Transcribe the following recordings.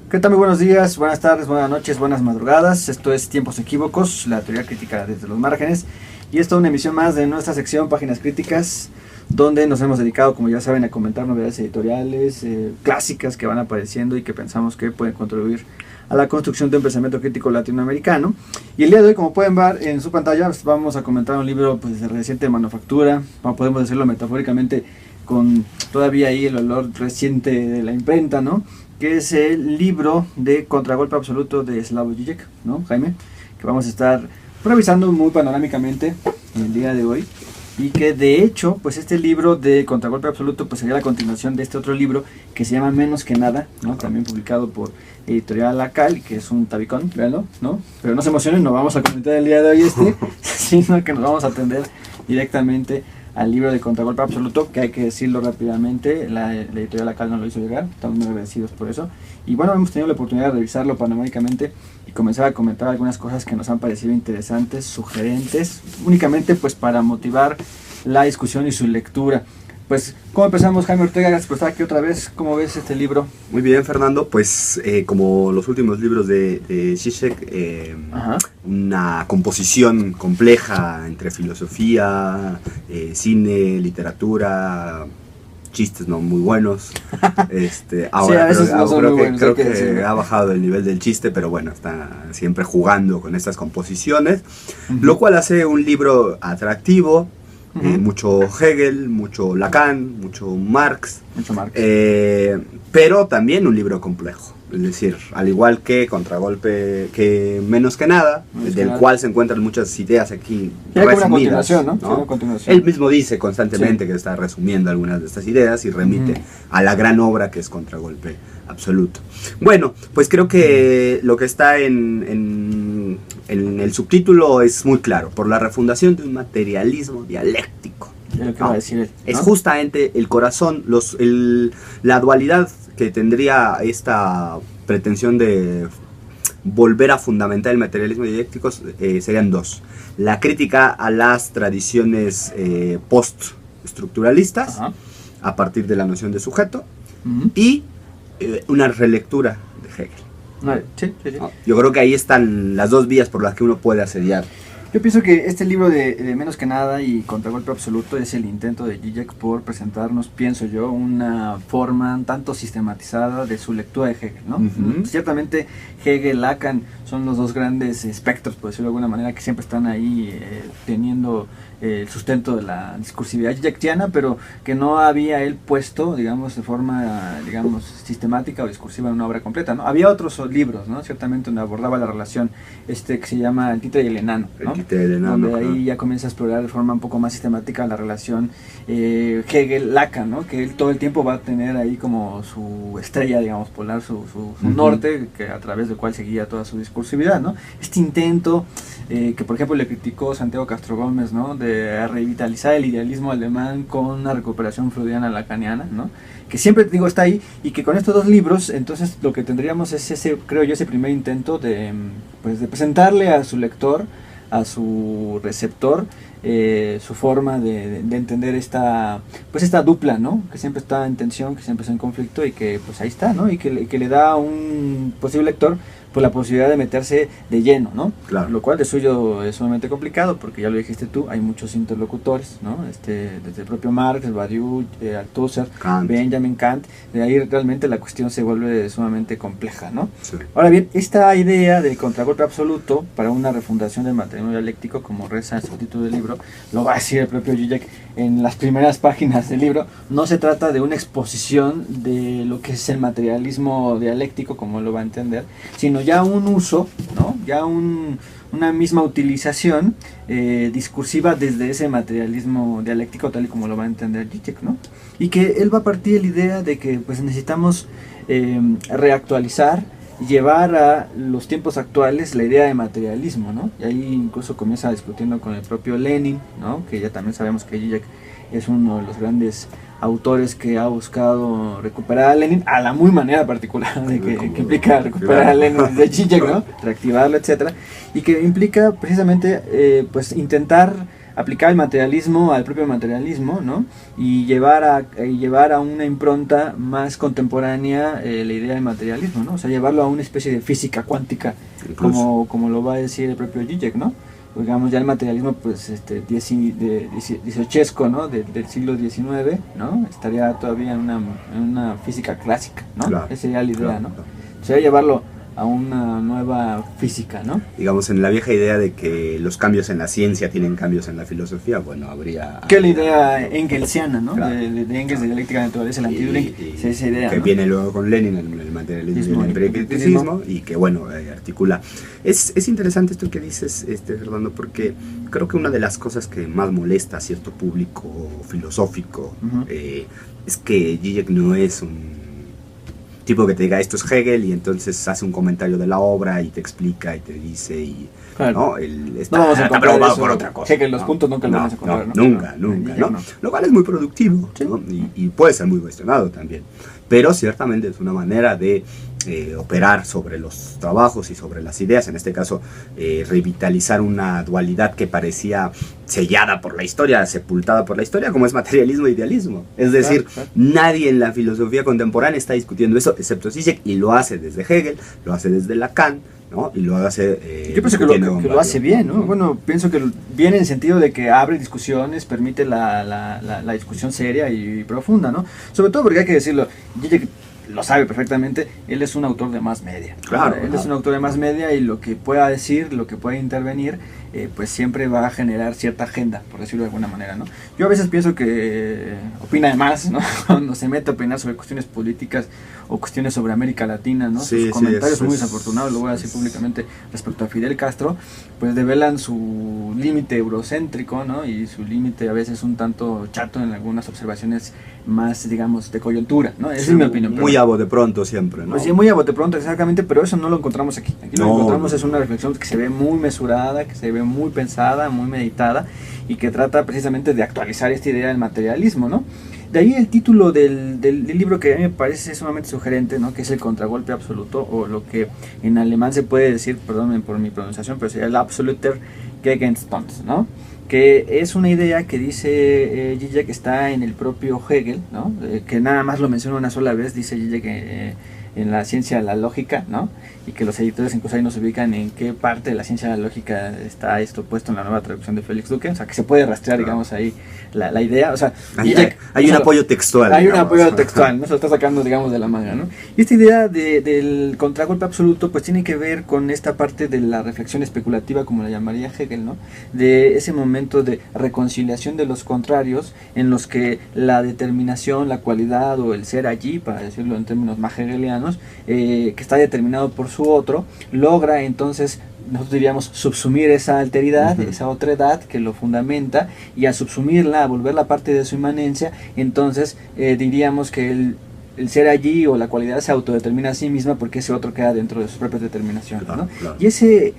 ¿Qué tal? Muy buenos días, buenas tardes, buenas noches, buenas madrugadas. Esto es Tiempos Equívocos, la teoría crítica desde los márgenes. Y esta es una emisión más de nuestra sección Páginas Críticas, donde nos hemos dedicado, como ya saben, a comentar novedades editoriales, clásicas que van apareciendo y que pensamos que pueden contribuir a la construcción de un pensamiento crítico latinoamericano. Y el día de hoy, como pueden ver en su pantalla, vamos a comentar un libro pues, de reciente manufactura, podemos decirlo metafóricamente, con todavía ahí el olor reciente de la imprenta, ¿no? Que es el libro de Contragolpe Absoluto de Slavoj Žižek, ¿no, Jaime? Que vamos a estar revisando muy panorámicamente el día de hoy. Y que de hecho, pues este libro de Contragolpe Absoluto pues sería la continuación de este otro libro que se llama Menos que Nada, ¿no? También publicado por Editorial Acal, que es un tabicón, véanlo, ¿no? Pero no se emocionen, no vamos a comentar el día de hoy sino que nos vamos a atender directamente al libro de Contragolpe Absoluto, que hay que decirlo rápidamente, la Editorial Acal no lo hizo llegar, estamos muy agradecidos por eso. Y bueno, hemos tenido la oportunidad de revisarlo panorámicamente y comenzar a comentar algunas cosas que nos han parecido interesantes, sugerentes, únicamente pues para motivar la discusión y su lectura. Pues, ¿cómo empezamos, Jaime Ortega? Gracias por estar aquí otra vez. ¿Cómo ves este libro? Muy bien, Fernando. Pues, como los últimos libros de Žižek, una composición compleja entre filosofía, cine, literatura, chistes no muy buenos. Ahora sí, creo que ha bajado el nivel del chiste, pero bueno, está siempre jugando con estas composiciones, lo cual hace un libro atractivo. Mucho Hegel, mucho Lacan, mucho Marx, pero también un libro complejo. Es decir, al igual que Contragolpe, que Menos que Nada, cual se encuentran muchas ideas aquí resumidas, ¿no? Él mismo dice constantemente que está resumiendo algunas de estas ideas y remite a la gran obra que es Contragolpe Absoluto. Bueno, pues creo que lo que está en el subtítulo es muy claro: por la refundación de un materialismo dialéctico. Es justamente el corazón, la dualidad que tendría esta pretensión de volver a fundamentar el materialismo dialéctico serían dos: la crítica a las tradiciones post-estructuralistas a partir de la noción de sujeto y una relectura de Hegel. Sí. Yo creo que ahí están las dos vías por las que uno puede asediar. Yo pienso que este libro de Menos que Nada y Contragolpe Absoluto es el intento de Žižek por presentarnos, pienso yo, una forma un tanto sistematizada de su lectura de Hegel, ¿no? Ciertamente Hegel, Lacan son los dos grandes espectros, por decirlo de alguna manera, que siempre están ahí teniendo el sustento de la discursividad žižekiana, pero que no había él puesto, digamos, de forma, digamos, sistemática o discursiva en una obra completa, ¿no? Había otros libros, ¿no? Ciertamente donde abordaba la relación que se llama El títere y el enano, ¿no? Donde ahí ya comienza a explorar de forma un poco más sistemática la relación Hegel-Lacan, ¿no? Que él todo el tiempo va a tener ahí como su estrella, digamos, polar, su norte, que a través del cual seguía toda su discursividad, ¿no? Este intento que por ejemplo le criticó Santiago Castro Gómez, ¿no? De revitalizar el idealismo alemán con una recuperación freudiana lacaniana, ¿no? Que siempre, digo, está ahí, y que con estos dos libros, entonces lo que tendríamos es creo yo, ese primer intento de presentarle a su lector, a su receptor, su forma de entender esta dupla, ¿no? Que siempre está en tensión, que siempre está en conflicto, y que pues ahí está, ¿no? Y que le da a un posible lector pues la posibilidad de meterse de lleno, ¿no? Claro. Lo cual de suyo es sumamente complicado, porque ya lo dijiste tú, hay muchos interlocutores, ¿no? Desde el propio Marx, Badiou, Althusser, Benjamin Kant, de ahí realmente la cuestión se vuelve sumamente compleja, ¿no? Sí. Ahora bien, esta idea del contragolpe absoluto para una refundación del materialismo dialéctico, como reza el subtítulo del libro, lo va a decir el propio Žižek en las primeras páginas del libro. No se trata de una exposición de lo que es el materialismo dialéctico, como lo va a entender, sino ya un uso, ¿no? Ya una misma utilización discursiva desde ese materialismo dialéctico, tal y como lo va a entender Žižek, ¿no? Y que él va a partir de la idea de que pues necesitamos reactualizar, llevar a los tiempos actuales la idea de materialismo, ¿no? Y ahí incluso comienza discutiendo con el propio Lenin, ¿no? Que ya también sabemos que Žižek es uno de los grandes autores que ha buscado recuperar a Lenin a la muy manera particular de que implica recuperar a Lenin de Žižek, ¿no? Reactivarlo, etcétera, y que implica precisamente pues intentar aplicar el materialismo al propio materialismo, ¿no? Y llevar a una impronta más contemporánea la idea del materialismo, ¿no? O sea, llevarlo a una especie de física cuántica, como lo va a decir el propio Zizek, ¿no? Digamos, ya el materialismo pues dieciochesco, ¿no? Del siglo XIX, ¿no? Estaría todavía en una física clásica, ¿no? Esa sería la idea, ¿no? Sería llevarlo a una nueva física, ¿no? Digamos, en la vieja idea de que los cambios en la ciencia tienen cambios en la filosofía, bueno, habría... Que la idea engelsiana, ¿no? Claro. De Engels, de dialéctica de la naturaleza, el anti-Düring, esa idea, que, ¿no?, viene luego con Lenin, el materialismo y el empiricismo, y que, bueno, articula. Es interesante esto que dices, Fernando, porque creo que una de las cosas que más molesta a cierto público filosófico es que Zizek no es un tipo que te diga esto es Hegel y entonces hace un comentario de la obra y te explica y te dice y claro, ¿no? Está preocupado por otra cosa. Hegel los puntos nunca lo vamos a encontrar, ¿no? Nunca, ¿no? Lo cual es muy productivo, ¿sí?, ¿no? Y puede ser muy cuestionado también, pero ciertamente es una manera de operar sobre los trabajos y sobre las ideas, en este caso revitalizar una dualidad que parecía sellada por la historia, sepultada por la historia, como es materialismo e idealismo. Es decir, nadie en la filosofía contemporánea está discutiendo eso, excepto Zizek, y lo hace desde Hegel, lo hace desde Lacan, ¿no? Y lo hace... yo pienso que lo hace bien, ¿no? Bueno, pienso que viene en el sentido de que abre discusiones, permite la discusión seria y profunda, ¿no? Sobre todo porque hay que decirlo, Zizek lo sabe perfectamente, él es un autor de más media. Claro. Él es un autor de más media y lo que pueda decir, lo que pueda intervenir, pues siempre va a generar cierta agenda, por decirlo de alguna manera, ¿no? Yo a veces pienso que opina de más, ¿no? Cuando se mete a opinar sobre cuestiones políticas o cuestiones sobre América Latina, ¿no? Sus comentarios son muy desafortunados, lo voy a decir públicamente, respecto a Fidel Castro, pues develan su límite eurocéntrico, ¿no? Y su límite a veces un tanto chato en algunas observaciones más, digamos, de coyuntura, ¿no? Esa es mi opinión. Muy a bote pronto siempre, ¿no? Pues sí, muy a bote pronto, exactamente, pero eso no lo encontramos aquí. Aquí lo que encontramos es una reflexión que se ve muy mesurada, que se ve muy pensada, muy meditada, y que trata precisamente de actualizar esta idea del materialismo, ¿no? De ahí el título del libro, que a mí me parece sumamente sugerente, ¿no? Que es el contragolpe absoluto, o lo que en alemán se puede decir, perdónenme por mi pronunciación, pero sería el Absoluter Gegenstand, ¿no? Que es una idea que dice Zizek que está en el propio Hegel, ¿no? Que nada más lo menciona una sola vez, dice Zizek en la ciencia de la lógica, ¿no? Y que los editores incluso ahí nos ubican en qué parte de la ciencia de la lógica está esto puesto en la nueva traducción de Félix Duque, o sea que se puede rastrear, digamos, ahí la idea, o sea, hay un apoyo textual. Hay un apoyo textual, ¿no? Se lo está sacando, digamos, de la manga, ¿no? Y esta idea del contragolpe absoluto, pues tiene que ver con esta parte de la reflexión especulativa, como la llamaría Hegel, ¿no? De ese momento de reconciliación de los contrarios, en los que la determinación, la cualidad o el ser allí, para decirlo en términos más hegelianos, que está determinado por su otro, logra entonces, nosotros diríamos, subsumir esa alteridad, esa otredad que lo fundamenta, y al subsumirla, a volverla parte de su inmanencia, entonces diríamos que el ser allí o la cualidad se autodetermina a sí misma porque ese otro queda dentro de sus propias determinaciones, ¿no? Claro. Y ese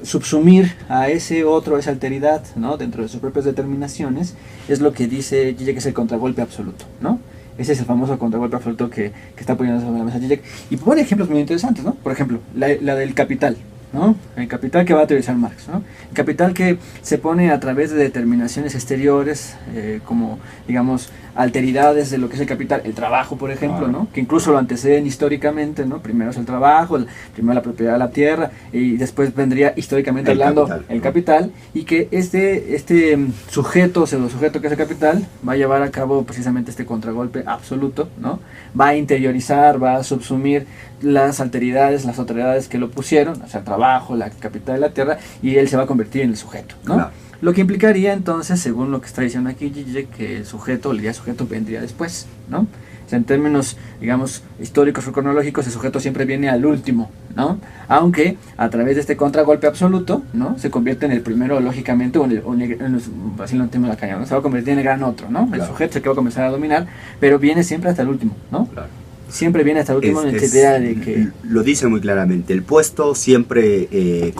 subsumir a ese otro, a esa alteridad, ¿no?, dentro de sus propias determinaciones, es lo que dice Zizek que es el contragolpe absoluto, ¿no? Ese es el famoso contragolpe absoluto que está poniendo sobre la mesa Zizek. Y pone ejemplos muy interesantes, ¿no? Por ejemplo, la del Capital, ¿no? El Capital que va a teorizar Marx, ¿no? El Capital que se pone a través de determinaciones exteriores, como, digamos, alteridades de lo que es el capital, el trabajo, por ejemplo, ¿no? Que incluso lo anteceden históricamente, ¿no? Primero es el trabajo, primero la propiedad de la tierra, y después vendría históricamente hablando el capital, y que este sujeto, pseudo-sujeto que es el capital, va a llevar a cabo precisamente este contragolpe absoluto, ¿no? Va a interiorizar, va a subsumir las alteridades, las otredades que lo pusieron, o sea, el trabajo, la capital de la tierra, y él se va a convertir en el sujeto, ¿no? Claro. Lo que implicaría entonces, según lo que está diciendo aquí Zizek, que el sujeto, el día sujeto vendría después, ¿no? O sea, en términos, digamos, históricos o cronológicos, el sujeto siempre viene al último, ¿no? Aunque a través de este contragolpe absoluto, ¿no?, se convierte en el primero, lógicamente, así lo entiendo la caña, ¿no? Se va a convertir en el gran otro, ¿no? Claro. El sujeto es el que va a comenzar a dominar, pero viene siempre hasta el último, ¿no? Claro. Siempre viene hasta el último en esta idea de que... Lo dice muy claramente, el puesto siempre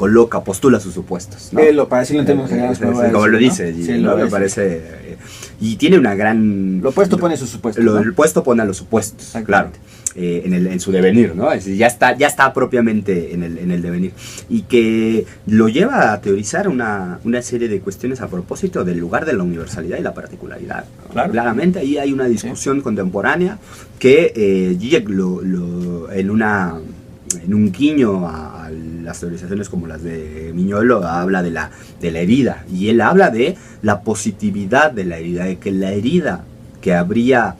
postula sus supuestos, ¿no? Para decirlo en términos generales, como lo dice, ¿no? Sí, me parece Y tiene una gran... Lo opuesto pone sus supuestos. Lo opuesto pone a los supuestos, claro. En su devenir, ¿no? Es decir, ya está propiamente en el devenir. Y que lo lleva a teorizar una serie de cuestiones a propósito del lugar de la universalidad y la particularidad, ¿no? Claro. Claramente ahí hay una discusión contemporánea que Zizek en un guiño a las teorizaciones como las de Mignolo, habla de la herida, y él habla de la positividad de la herida, de que la herida que habría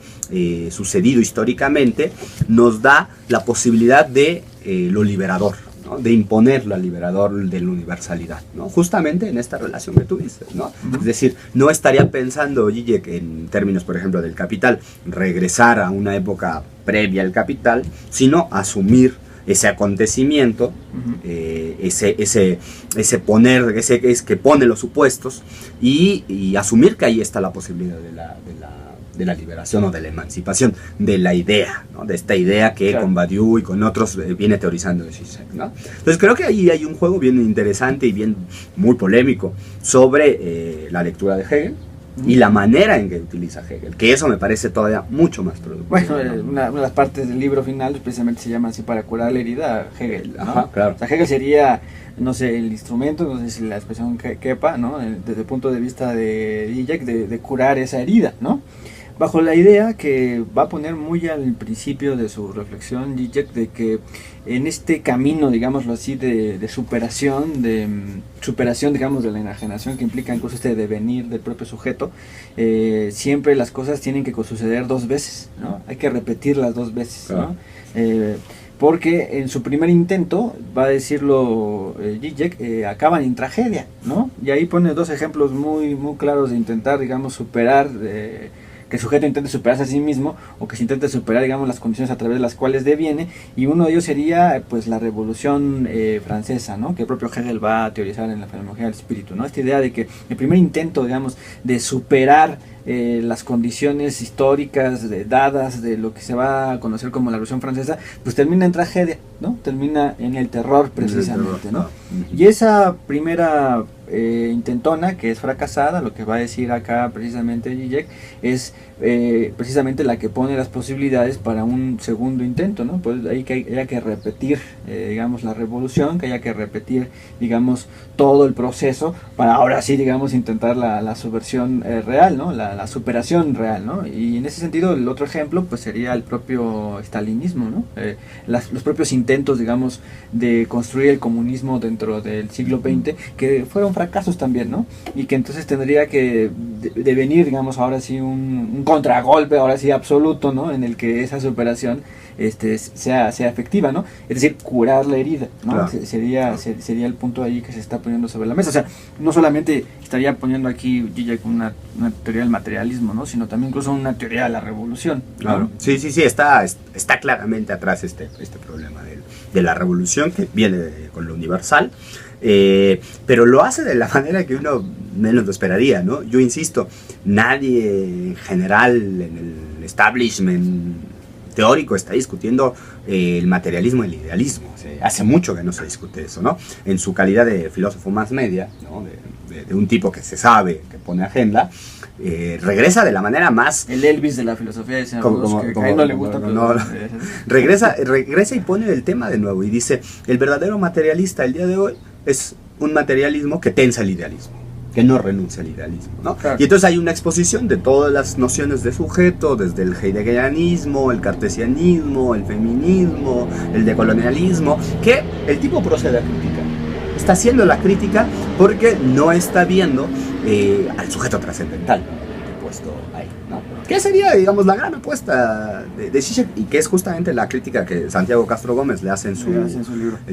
sucedido históricamente nos da la posibilidad de lo liberador, ¿no? De imponer lo liberador de la universalidad, ¿no? Justamente en esta relación que tú dices, ¿no? Es decir, no estaría pensando Zizek en términos, por ejemplo, del Capital, regresar a una época previa al Capital, sino asumir ese acontecimiento, ese que pone los supuestos, y asumir que ahí está la posibilidad de la liberación o de la emancipación de la idea, ¿no? De esta idea que con Badiou y con otros viene teorizando de Zizek, ¿no? Entonces creo que ahí hay un juego bien interesante y muy polémico sobre la lectura de Hegel y la manera en que utiliza Hegel, que eso me parece todavía mucho más productivo. Bueno, ¿no? una de las partes del libro final precisamente se llama así, para curar la herida, Hegel, ¿no? Ajá, claro. O sea, Hegel sería, no sé, el instrumento, no sé si la expresión quepa, ¿no? Desde el punto de vista de Zizek, de curar esa herida, ¿no? Bajo la idea que va a poner muy al principio de su reflexión Zizek, de que en este camino, digámoslo así, de superación, digamos, de la enajenación, que implica incluso este devenir del propio sujeto, siempre las cosas tienen que suceder dos veces, ¿no? Hay que repetirlas dos veces, ¿no? Porque en su primer intento, va a decirlo Zizek, acaban en tragedia, ¿no? Y ahí pone dos ejemplos muy, muy claros de intentar, digamos, superar... que el sujeto intente superarse a sí mismo, o que se intente superar, digamos, las condiciones a través de las cuales deviene, y uno de ellos sería, pues, la Revolución Francesa, ¿no? Que el propio Hegel va a teorizar en la Fenomenología del Espíritu, ¿no? Esta idea de que el primer intento, digamos, de superar las condiciones históricas dadas de lo que se va a conocer como la Revolución Francesa, pues termina en tragedia, ¿no? Termina en el terror, precisamente, ¿no? Y esa primera intentona, que es fracasada, lo que va a decir acá precisamente Zizek, es precisamente la que pone las posibilidades para un segundo intento, ¿no? Pues ahí que haya que repetir, digamos, la revolución, que haya que repetir, digamos, todo el proceso para ahora sí, digamos, intentar la subversión real, ¿no? La superación real, ¿no? Y en ese sentido, el otro ejemplo, pues sería el propio stalinismo, ¿no? Los propios intentos, digamos, de construir el comunismo dentro del siglo XX, que fueron fracasos también, ¿no? Y que entonces tendría que devenir, digamos, ahora sí un contragolpe, ahora sí absoluto, ¿no? En el que esa superación sea efectiva, ¿no? Es decir, curar la herida, ¿no? Claro. Sería el punto ahí que se está poniendo sobre la mesa. O sea, no solamente estaría poniendo aquí Zizek una teoría del materialismo, ¿no? Sino también incluso una teoría de la revolución, ¿no? Claro. Sí, está claramente atrás este problema de la revolución, que viene con lo universal, pero lo hace de la manera que uno menos lo esperaría, ¿no? Yo insisto, nadie en general en el establishment teórico está discutiendo el materialismo y el idealismo. Hace mucho que no se discute eso, ¿no? En su calidad de filósofo más media, ¿no? De un tipo que se sabe, que pone agenda, regresa de la manera más... El Elvis de la filosofía, que a él no le gusta. Regresa y pone el tema de nuevo y dice, el verdadero materialista el día de hoy es un materialismo que tensa el idealismo, que no renuncia al idealismo, ¿no? Claro. Y entonces hay una exposición de todas las nociones de sujeto, desde el heideggerianismo, el cartesianismo, el feminismo, el decolonialismo, que el tipo procede a criticar. Está haciendo la crítica porque no está viendo al sujeto trascendental puesto ahí, ¿no? Que sería, digamos, la gran apuesta de Zizek, y que es justamente la crítica que Santiago Castro Gómez le hace en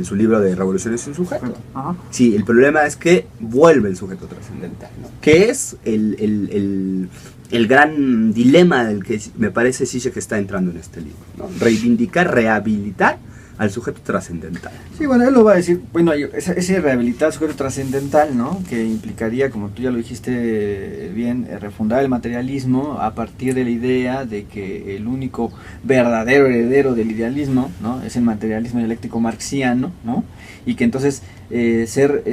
su libro de Revoluciones sin sujeto. Ajá. Sí, el problema es que vuelve el sujeto trascendental, ¿no? Que es el gran dilema del que me parece Zizek está entrando en este libro, ¿no? Reivindicar, rehabilitar al sujeto trascendental. Sí, bueno, él lo va a decir, bueno, ese rehabilitar al sujeto trascendental, ¿no? Que implicaría, como tú ya lo dijiste bien, refundar el materialismo a partir de la idea de que el único verdadero heredero del idealismo, ¿no? Es el materialismo dialéctico marxiano, ¿no? Y que entonces ser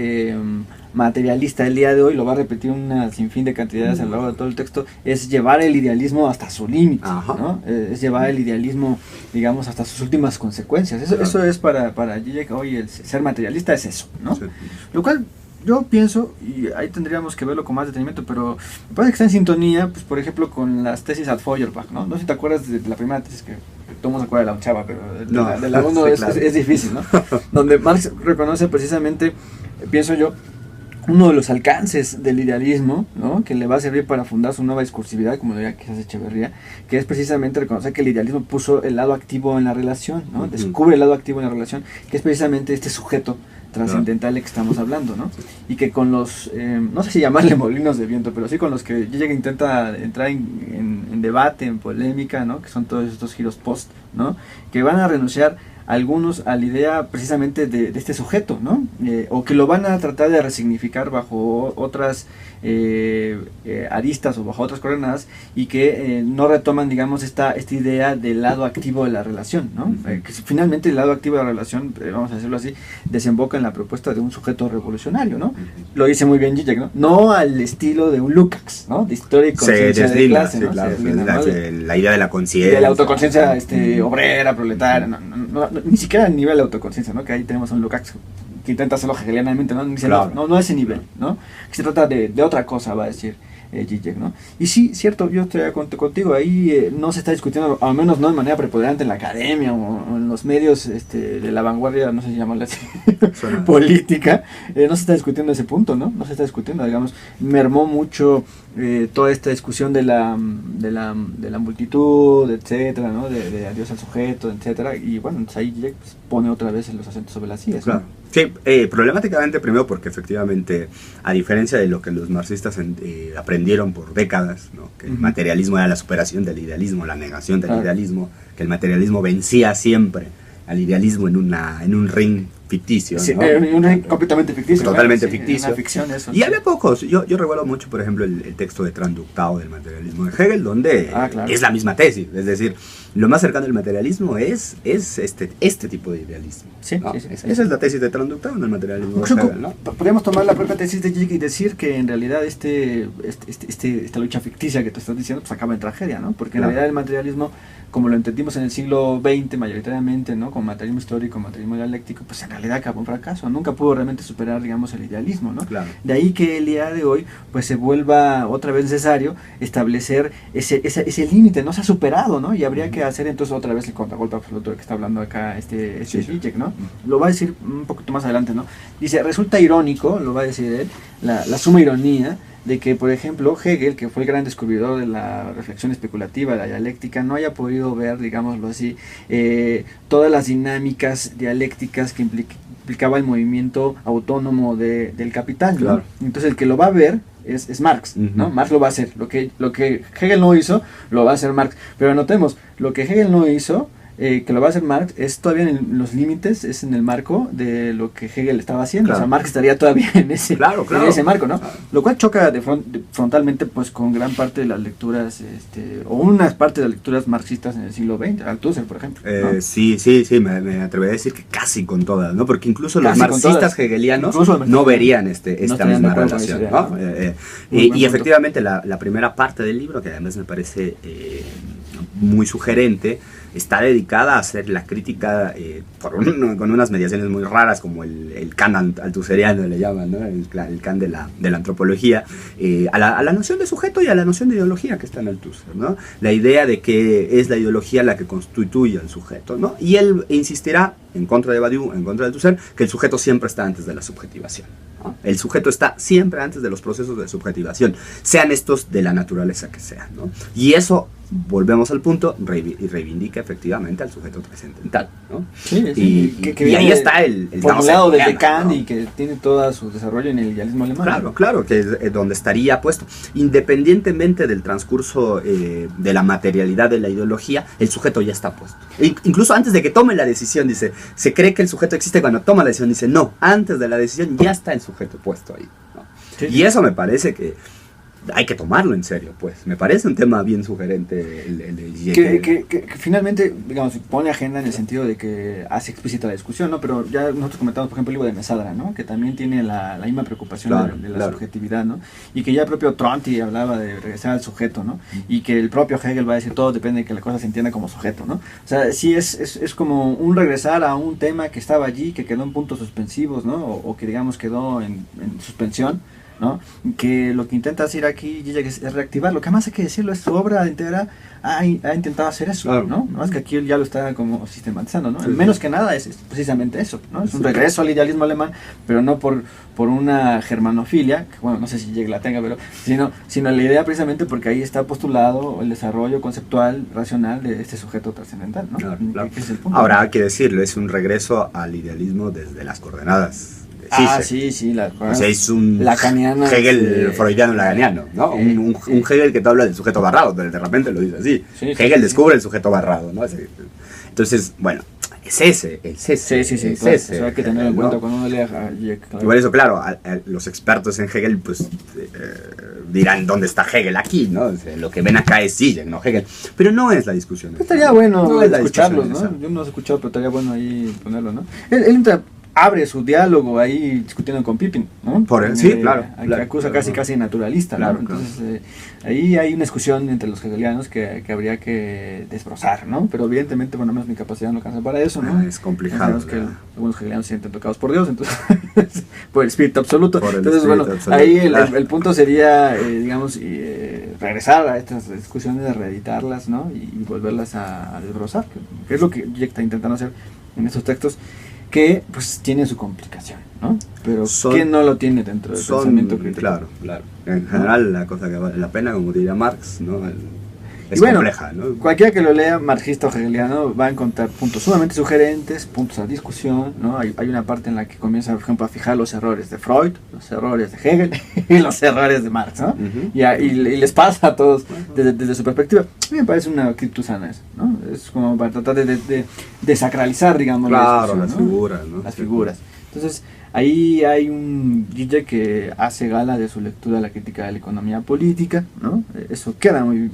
materialista el día de hoy, lo va a repetir una sinfín de cantidades a lo largo de todo el texto, es llevar el idealismo hasta su límite, ¿no? Es llevar el idealismo, digamos, hasta sus últimas consecuencias. Eso es para Zizek hoy, el ser materialista es eso, ¿no? Sí. Lo cual yo pienso, y ahí tendríamos que verlo con más detenimiento, pero me parece que está en sintonía, pues por ejemplo, con las tesis ad Feuerbach, ¿no? No sé si te acuerdas de la primera tesis que todo el mundo se acuerda de la ochava, pero de la uno sí, claro. es difícil, ¿no? Donde Marx reconoce precisamente, pienso yo, uno de los alcances del idealismo, ¿no? Que le va a servir para fundar su nueva discursividad, como diría quizás Echeverría, que es precisamente reconocer que el idealismo puso el lado activo en la relación, ¿no? Descubre el lado activo en la relación, que es precisamente este sujeto trascendental que estamos hablando, ¿no? Y que con los, no sé si llamarle molinos de viento, pero sí con los que Zizek intenta entrar en debate, en polémica, ¿no? Que son todos estos giros post, ¿no? Que van a renunciar algunos a la idea precisamente de este sujeto, ¿no? O que lo van a tratar de resignificar bajo otras aristas o bajo otras coordenadas, y que no retoman, digamos, esta idea del lado activo de la relación, ¿no? Que finalmente el lado activo de la relación, vamos a decirlo así, desemboca en la propuesta de un sujeto revolucionario, ¿no? Lo dice muy bien Zizek, ¿no? No al estilo de un Lukács, ¿no? De historia y conciencia de clase, ¿no? Claro, la idea de la conciencia. De la autoconciencia obrera, proletaria, ni siquiera a nivel de autoconciencia, ¿no? Que ahí tenemos a un Lukács que intenta hacerlo hegelianamente, ¿no? Dice, claro. no a ese nivel, ¿no? Que se trata de otra cosa, va a decir Zizek, ¿no? Y sí, cierto, yo estoy contigo, ahí no se está discutiendo, al menos no de manera preponderante en la academia o en los medios de la vanguardia, no sé si llamarle así, política, no se está discutiendo ese punto, ¿no? No se está discutiendo, digamos, mermó mucho toda esta discusión de la multitud, etcétera, ¿no? De adiós al sujeto, etcétera, y bueno, entonces ahí Zizek pues, pone otra vez los acentos sobre las IES, claro. ¿No? Sí, problemáticamente primero porque efectivamente, a diferencia de lo que los marxistas aprendieron por décadas, ¿no? Que el materialismo era la superación del idealismo, la negación del idealismo, que el materialismo vencía siempre al idealismo en un ring ficticio, sí, ¿no? Un ring completamente ficticio. Totalmente sí, ficticio. Una ficción, eso, y había pocos. Yo recuerdo mucho, por ejemplo, el texto de Transductado del materialismo de Hegel, donde es la misma tesis. Es decir, lo más cercano al materialismo es este tipo de idealismo, sí, ¿no? sí. Esa es la tesis de Transductado en el materialismo de Hegel, ¿no? Podríamos tomar la propia tesis de Zizek y decir que en realidad esta lucha ficticia que tú estás diciendo pues acaba en tragedia, ¿no? Porque en realidad el materialismo, como lo entendimos en el siglo XX mayoritariamente, ¿no? Con materialismo histórico, materialismo dialéctico, pues en realidad acabó un fracaso, nunca pudo realmente superar, digamos, el idealismo, ¿no? Claro. De ahí que el día de hoy, pues se vuelva otra vez necesario establecer ese límite, no se ha superado, ¿no? Y habría que hacer entonces otra vez el contragolpe absoluto del que está hablando acá Zizek, ¿no? Lo va a decir un poquito más adelante, ¿no? Dice, resulta irónico, lo va a decir él, la suma ironía de que, por ejemplo, Hegel, que fue el gran descubridor de la reflexión especulativa, de la dialéctica, no haya podido ver, digámoslo así, todas las dinámicas dialécticas que implicaba el movimiento autónomo del capital, ¿no? Claro. Entonces el que lo va a ver es Marx, ¿no? Marx lo va a hacer. Lo que Hegel no hizo, lo va a hacer Marx. Pero notemos, lo que Hegel no hizo, que lo va a hacer Marx, es todavía en los límites, es en el marco de lo que Hegel estaba haciendo. Claro. O sea, Marx estaría todavía en ese marco, ¿no? Lo cual choca frontalmente pues con gran parte de las lecturas, o unas partes de las lecturas marxistas en el siglo XX, Althusser, por ejemplo, ¿no? Sí, me atrevería a decir que casi con todas, ¿no? Porque incluso los marxistas hegelianos no verían esta misma relación, ¿no? Y efectivamente la primera parte del libro, que además me parece muy sugerente, está dedicada a hacer la crítica con unas mediaciones muy raras, como el Kant althuseriano le llaman, ¿no? El Kant de la antropología, a la noción de sujeto y a la noción de ideología que está en Althusser, ¿no? La idea de que es la ideología la que constituye al sujeto, ¿no? Y él insistirá, en contra de Badiou, en contra de Althusser, que el sujeto siempre está antes de la subjetivación, ¿no? El sujeto está siempre antes de los procesos de subjetivación, sean estos de la naturaleza que sean, ¿no? Y eso, volvemos al punto, reivindica efectivamente al sujeto trascendental, ¿no? Sí, y ahí está el formulado desde Kant, ¿no? Y que tiene todo su desarrollo en el idealismo alemán. Claro, que es donde estaría puesto. Independientemente del transcurso de la materialidad de la ideología, el sujeto ya está puesto. Incluso antes de que tome la decisión, dice, se cree que el sujeto existe cuando toma la decisión, dice, no, antes de la decisión ya está el sujeto puesto ahí, ¿no? Sí. Y eso me parece que hay que tomarlo en serio, pues. Me parece un tema bien sugerente el de que finalmente, digamos, pone agenda en el sentido de que hace explícita la discusión, ¿no? Pero ya nosotros comentamos, por ejemplo, el libro de Mesadra, ¿no? Que también tiene la misma preocupación de la subjetividad, ¿no? Y que ya el propio Tronti hablaba de regresar al sujeto, ¿no? Y que el propio Hegel va a decir, todo depende de que la cosa se entienda como sujeto, ¿no? O sea, sí es como un regresar a un tema que estaba allí, que quedó en puntos suspensivos, ¿no? O que, digamos, quedó en suspensión, ¿no? Que lo que intenta hacer aquí Zizek es reactivar, lo que más hay que decirlo es su obra entera ha intentado hacer eso, claro, ¿no? No es que aquí él ya lo está como sistematizando, ¿no? Sí, menos que nada es precisamente eso, ¿no? Es un regreso al idealismo alemán, pero no por una germanofilia, que bueno, no sé si Zizek la tenga, pero sino la idea precisamente porque ahí está postulado el desarrollo conceptual, racional de este sujeto trascendental, ¿no? Claro, claro. Es el punto. Ahora hay que decirlo, es un regreso al idealismo desde las coordenadas. Sí, o sea, es un lacaniano, Hegel freudiano lacaniano, ¿no? Un Hegel que te habla del sujeto barrado, pero de repente lo dice así. Hegel descubre el sujeto barrado, ¿no? Entonces, bueno, es ese. Claro, eso hay que tener en cuenta cuando uno lea a Zizek. Claro. Y por eso, claro, los expertos en Hegel, pues, dirán, ¿dónde está Hegel aquí, no? O sea, lo que ven acá es Zizek, no Hegel. Pero no es la discusión. Pues estaría bueno escucharlos, ¿no? Yo no los he escuchado, pero estaría bueno ahí ponerlo, ¿no? Él abre su diálogo ahí discutiendo con Pippin, ¿no? Sí, claro. Que acusa casi naturalista, claro, ¿no? Entonces, ahí hay una discusión entre los hegelianos que habría que desbrozar, ¿no? Pero evidentemente, bueno, menos mi capacidad no alcanza para eso, ¿no? Es complicado. Sabemos que algunos hegelianos se sienten tocados por Dios, entonces, por el espíritu absoluto. Ahí el punto sería, digamos, regresar a estas discusiones, reeditarlas, ¿no? Y volverlas a desbrozar, que es lo que Zizek está intentando hacer en estos textos, que pues tiene su complicación, ¿no? Pero ¿quién no lo tiene dentro del pensamiento crítico? Claro. En general, la cosa que vale la pena, como diría Marx, ¿no? Es compleja, ¿no? Cualquiera que lo lea, marxista o hegeliano, va a encontrar puntos sumamente sugerentes, puntos a discusión, ¿no? Hay una parte en la que comienza, por ejemplo, a fijar los errores de Freud, los errores de Hegel y los errores de Marx, ¿no? Y les pasa a todos desde su perspectiva. A mí me parece una actitud sana eso, ¿no? Es como para tratar de desacralizar, digamos, claro, las figuras, ¿no? Las figuras. Entonces, ahí hay un Zizek que hace gala de su lectura de la crítica de la economía política, ¿no? Eso queda muy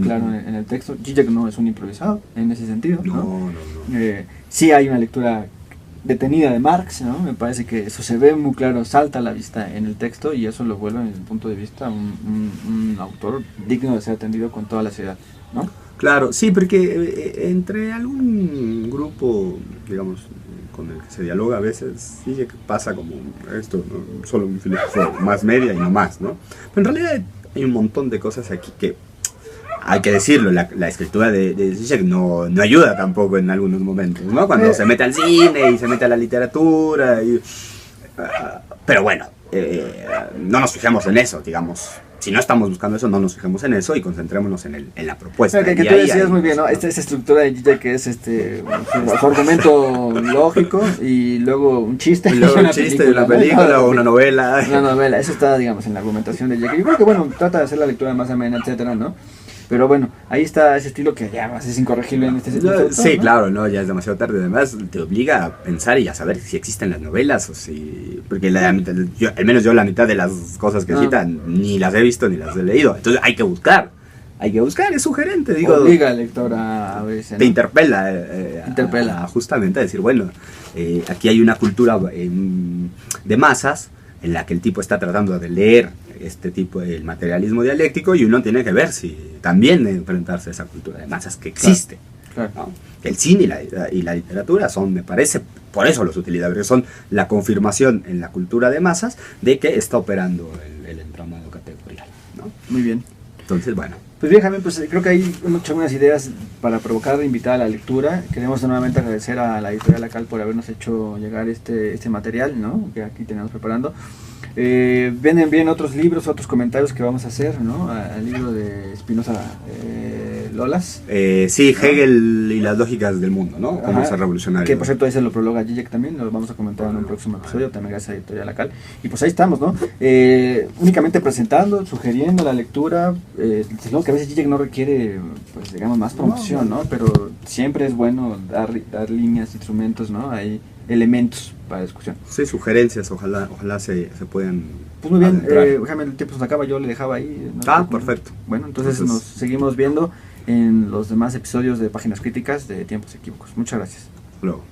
claro en el texto. Zizek no es un improvisado en ese sentido, ¿no? Sí hay una lectura detenida de Marx, ¿no? Me parece que eso se ve muy claro, salta a la vista en el texto y eso lo vuelve desde el punto de vista un autor digno de ser atendido con toda la seriedad, ¿no? Claro, sí, porque entre algún grupo, digamos, con el que se dialoga a veces, sí que pasa como esto, ¿no? Solo un filósofo más media y no más, ¿no? Pero en realidad hay un montón de cosas aquí que, hay que decirlo, la escritura de Zizek no ayuda tampoco en algunos momentos, ¿no? Cuando se mete al cine y se mete a la literatura, pero bueno, no nos fijemos en eso, digamos. Si no estamos buscando eso, no nos fijemos en eso y concentrémonos en la propuesta. Que tú decías muy bien, ¿no? Esa estructura de Zizek que es su argumento lógico y luego un chiste. Y luego un chiste de una película o una novela. Una novela, eso está, digamos, en la argumentación de Zizek. Yo creo que, bueno, trata de hacer la lectura más amena, etcétera, ¿no? Pero bueno, ahí está ese estilo que ya es incorregible en este sentido. Sí, ¿no? Claro, no, ya es demasiado tarde. Además, te obliga a pensar y a saber si existen las novelas o si... Porque al menos yo la mitad de las cosas que citan ni las he visto ni las he leído. Entonces hay que buscar, es sugerente. Digo, obliga al lector a verse, ¿no? Te interpela. Justamente a decir, bueno, aquí hay una cultura de masas en la que el tipo está tratando de leer este tipo de materialismo dialéctico y uno tiene que ver si también enfrentarse a esa cultura de masas que existe. Claro. ¿No? El cine y la literatura son, me parece, por eso los utiliza, porque son la confirmación en la cultura de masas de que está operando el entramado categorial, ¿no? Muy bien. Entonces, bueno. Pues bien, Jaime, pues creo que hay muchas buenas ideas para provocar, invitar a la lectura. Queremos nuevamente agradecer a la editorial Acal por habernos hecho llegar este material, ¿no? Que aquí tenemos preparando. Vienen bien otros libros, otros comentarios que vamos a hacer, ¿no? Al libro de Spinoza, Lolas. Sí, Hegel y las lógicas del mundo, ¿no? Cómo ser revolucionario. Que por cierto ahí se lo prologa Zizek también, lo vamos a comentar en un próximo episodio, también gracias a la editorial Acal. Y pues ahí estamos, ¿no? Únicamente presentando, sugiriendo la lectura, sino que a veces Zizek no requiere, pues digamos, más promoción, ¿no? Pero siempre es bueno dar líneas, instrumentos, ¿no? Ahí elementos para discusión. Sí, sugerencias, ojalá se puedan. Pues muy bien, Jaime, el tiempo se nos acaba, yo le dejaba ahí. Perfecto. Bueno, entonces nos seguimos viendo en los demás episodios de Páginas Críticas de Tiempos Equívocos. Muchas gracias. Luego.